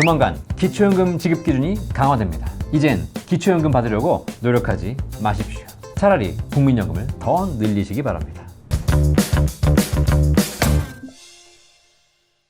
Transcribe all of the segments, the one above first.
조만간 기초연금 지급 기준이 강화됩니다. 이젠 기초연금 받으려고 노력하지 마십시오. 차라리 국민연금을 더 늘리시기 바랍니다.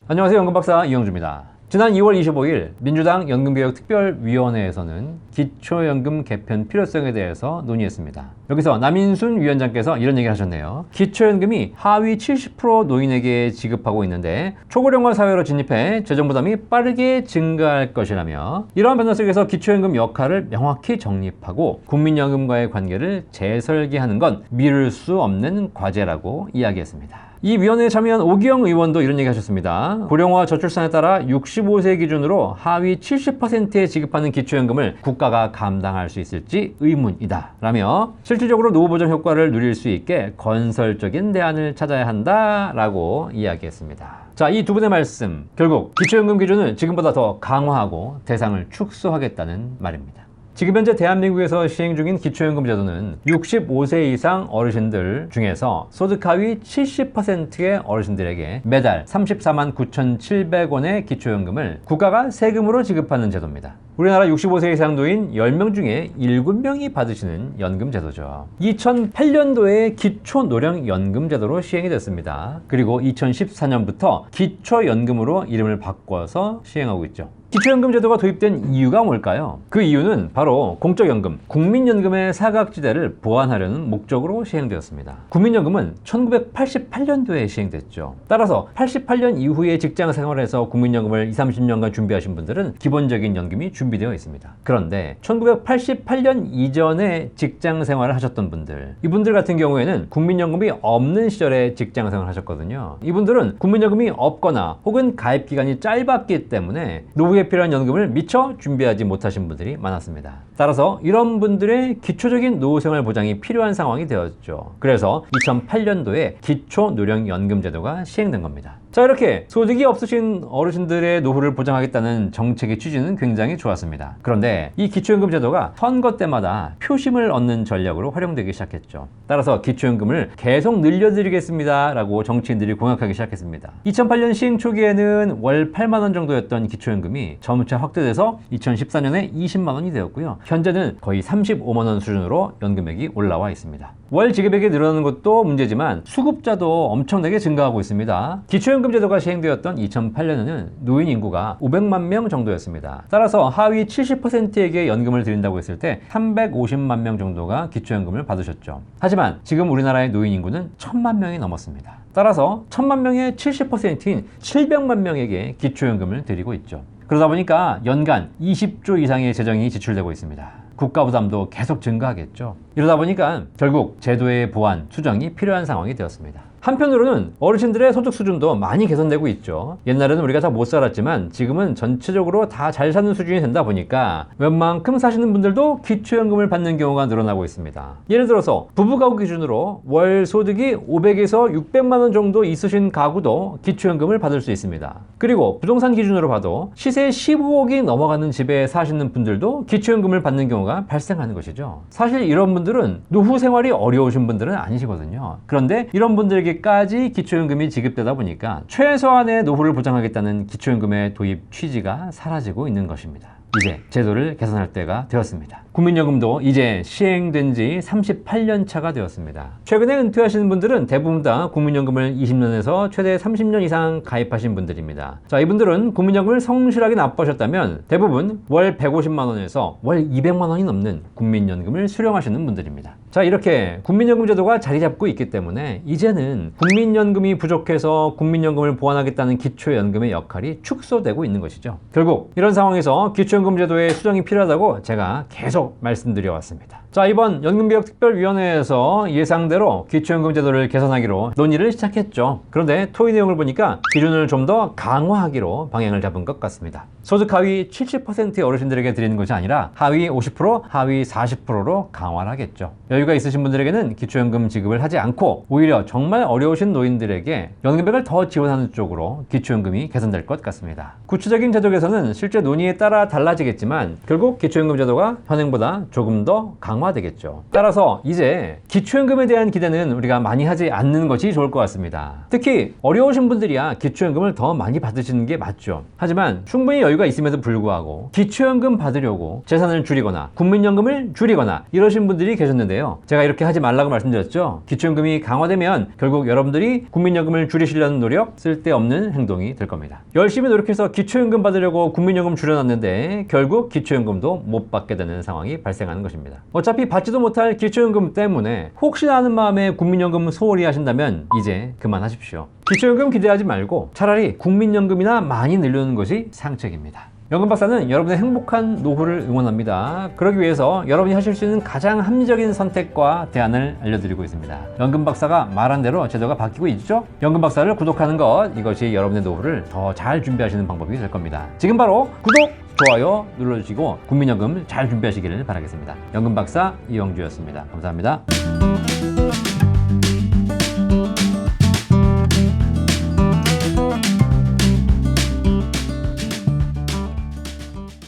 안녕하세요. 연금박사 이영주입니다. 지난 2월 25일 민주당 연금개혁특별위원회에서는 기초연금 개편 필요성에 대해서 논의했습니다. 여기서 남인순 위원장께서 이런 얘기를 하셨네요. 기초연금이 하위 70% 노인에게 지급하고 있는데 초고령화 사회로 진입해 재정부담이 빠르게 증가할 것이라며, 이러한 변화 속에서 기초연금 역할을 명확히 정립하고 국민연금과의 관계를 재설계하는 건 미룰 수 없는 과제라고 이야기했습니다. 이 위원회에 참여한 오기영 의원도 이런 얘기 하셨습니다. 고령화 저출산에 따라 65세 기준으로 하위 70%에 지급하는 기초연금을 국가가 감당할 수 있을지 의문이다 라며, 실질적으로 노후보장 효과를 누릴 수 있게 건설적인 대안을 찾아야 한다 라고 이야기했습니다. 자, 이 두 분의 말씀, 결국 기초연금 기준을 지금보다 더 강화하고 대상을 축소하겠다는 말입니다. 지금 현재 대한민국에서 시행 중인 기초연금 제도는 65세 이상 어르신들 중에서 소득 하위 70%의 어르신들에게 매달 34만 9,700원의 기초연금을 국가가 세금으로 지급하는 제도입니다. 우리나라 65세 이상 노인 10명 중에 7명이 받으시는 연금 제도죠. 2008년도에 기초노령연금 제도로 시행이 됐습니다. 그리고 2014년부터 기초연금으로 이름을 바꿔서 시행하고 있죠. 기초연금 제도가 도입된 이유가 뭘까요? 그 이유는 바로 공적연금, 국민연금의 사각지대를 보완하려는 목적으로 시행되었습니다. 국민연금은 1988년도에 시행됐죠. 따라서 88년 이후에 직장 생활에서 국민연금을 20, 30년간 준비하신 분들은 기본적인 연금이 준비되어 있습니다. 그런데 1988년 이전에 직장 생활을 하셨던 분들, 이분들 같은 경우에는 국민연금이 없는 시절에 직장 생활을 하셨거든요. 이분들은 국민연금이 없거나 혹은 가입 기간이 짧았기 때문에 노후에 필요한 연금을 미처 준비하지 못하신 분들이 많았습니다. 따라서 이런 분들의 기초적인 노후생활 보장이 필요한 상황이 되었죠. 그래서 2008년도에 기초노령연금 제도가 시행된 겁니다. 자, 이렇게 소득이 없으신 어르신들의 노후를 보장하겠다는 정책의 취지는 굉장히 좋았습니다. 그런데 이 기초연금 제도가 선거 때마다 표심을 얻는 전략으로 활용되기 시작했죠. 따라서 기초연금을 계속 늘려드리겠습니다 라고 정치인들이 공약하기 시작했습니다. 2008년 시행 초기에는 월 8만 원 정도였던 기초연금이 점차 확대돼서 2014년에 20만 원이 되었고요. 현재는 거의 35만 원 수준으로 연금액이 올라와 있습니다. 월 지급액이 늘어나는 것도 문제지만 수급자도 엄청나게 증가하고 있습니다. 기초연금 제도가 시행되었던 2008년에는 노인 인구가 500만 명 정도였습니다. 따라서 하위 70%에게 연금을 드린다고 했을 때 350만 명 정도가 기초연금을 받으셨죠. 하지만 지금 우리나라의 노인 인구는 1000만 명이 넘었습니다. 따라서 1000만 명의 70%인 700만 명에게 기초연금을 드리고 있죠. 그러다 보니까 연간 20조 이상의 재정이 지출되고 있습니다. 국가 부담도 계속 증가하겠죠. 이러다 보니까 결국 제도의 보완, 수정이 필요한 상황이 되었습니다. 한편으로는 어르신들의 소득 수준도 많이 개선되고 있죠. 옛날에는 우리가 다 못 살았지만 지금은 전체적으로 다 잘 사는 수준이 된다 보니까 웬만큼 사시는 분들도 기초연금을 받는 경우가 늘어나고 있습니다. 예를 들어서 부부가구 기준으로 월 소득이 500에서 600만 원 정도 있으신 가구도 기초연금을 받을 수 있습니다. 그리고 부동산 기준으로 봐도 시세 15억이 넘어가는 집에 사시는 분들도 기초연금을 받는 경우가 발생하는 것이죠. 사실 이런 분들은 노후 생활이 어려우신 분들은 아니시거든요. 그런데 이런 분들에게 까지 기초연금이 지급되다 보니까 최소한의 노후를 보장하겠다는 기초연금의 도입 취지가 사라지고 있는 것입니다. 이제 제도를 개선할 때가 되었습니다. 국민연금도 이제 시행된 지 38년 차가 되었습니다. 최근에 은퇴하시는 분들은 대부분 다 국민연금을 20년에서 최대 30년 이상 가입하신 분들입니다. 자, 이분들은 국민연금을 성실하게 납부하셨다면 대부분 월 150만 원에서 월 200만 원이 넘는 국민연금을 수령하시는 분들입니다. 자, 이렇게 국민연금 제도가 자리 잡고 있기 때문에 이제는 국민연금이 부족해서 국민연금을 보완하겠다는 기초연금의 역할이 축소되고 있는 것이죠. 결국 이런 상황에서 기초연금 제도의 수정이 필요하다고 제가 계속 말씀드려왔습니다. 자, 이번 연금개혁특별위원회에서 예상대로 기초연금 제도를 개선하기로 논의를 시작했죠. 그런데 토의 내용을 보니까 기준을 좀 더 강화하기로 방향을 잡은 것 같습니다. 소득 하위 70%의 어르신들에게 드리는 것이 아니라 하위 50%, 하위 40%로 강화를 하겠죠. 여유가 있으신 분들에게는 기초연금 지급을 하지 않고 오히려 정말 어려우신 노인들에게 연금액을 더 지원하는 쪽으로 기초연금이 개선될 것 같습니다. 구체적인 제도 개선은 실제 논의에 따라 달라지겠지만 결국 기초연금 제도가 현행보다 조금 더 강화 강화되겠죠. 따라서 이제 기초연금에 대한 기대는 우리가 많이 하지 않는 것이 좋을 것 같습니다. 특히 어려우신 분들이야 기초연금을 더 많이 받으시는 게 맞죠. 하지만 충분히 여유가 있음에도 불구하고 기초연금 받으려고 재산을 줄이거나 국민연금을 줄이거나 이러신 분들이 계셨는데요. 제가 이렇게 하지 말라고 말씀드렸죠. 기초연금이 강화되면 결국 여러분들이 국민연금을 줄이시려는 노력 쓸데없는 행동이 될 겁니다. 열심히 노력해서 기초연금 받으려고 국민연금 줄여놨는데 결국 기초연금도 못 받게 되는 상황이 발생하는 것입니다. 어차피 받지도 못할 기초연금 때문에 혹시나 하는 마음에 국민연금 소홀히 하신다면 이제 그만하십시오. 기초연금 기대하지 말고 차라리 국민연금이나 많이 늘려놓는 것이 상책입니다. 연금박사는 여러분의 행복한 노후를 응원합니다. 그러기 위해서 여러분이 하실 수 있는 가장 합리적인 선택과 대안을 알려드리고 있습니다. 연금박사가 말한 대로 제도가 바뀌고 있죠? 연금박사를 구독하는 것, 이것이 여러분의 노후를 더 잘 준비하시는 방법이 될 겁니다. 지금 바로 구독, 좋아요 눌러주시고 국민연금 잘 준비하시기를 바라겠습니다. 연금박사 이영주였습니다. 감사합니다.